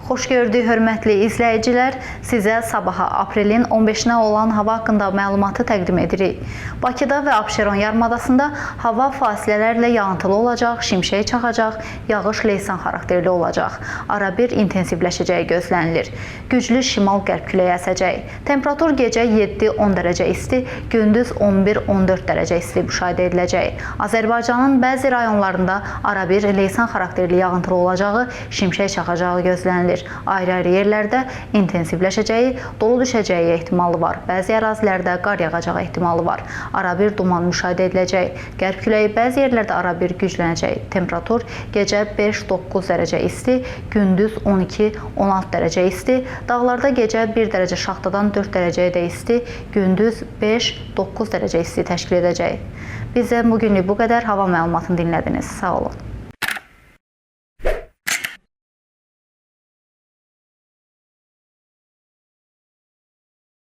Xoş gördük, hörmətli izləyicilər. Sizə sabaha aprelin 15-nə olan hava haqqında məlumatı təqdim edirik. Bakıda və Abşeron yarımadasında hava fasilələrlə yağıntılı olacaq, şimşək çaxacaq, yağış leysan xarakterli olacaq. Arabir intensivləşəcəyi gözlənilir. Güclü şimal-qərb küləyi əsəcək. Temperatur gecə 7-10 dərəcə isti, gündüz 11-14 dərəcə isti müşahidə ediləcək. Azərbaycanın bəzi rayonlarında arabir leysan xarakterli yağıntılı olacağı, şimşək çaxacağı gözlənilir. Ayrı-ayrı yerlərdə intensivləşəcəyi, dolu düşəcəyi ehtimalı var. Bəzi ərazilərdə qar yağacağı ehtimalı var. Arabir duman müşahidə ediləcək. Qərb küləyi bəzi yerlərdə arabir güclənəcək. Temperatur gecə 5-9 dərəcə isti, gündüz 12-16 dərəcə isti. Dağlarda gecə 1 dərəcə şaxtadan 4 dərəcəyə də isti, gündüz 5-9 dərəcə isti təşkil edəcək. Bizə bugünlük bu qədər hava məlumatını dinlədiniz. Sağ olun.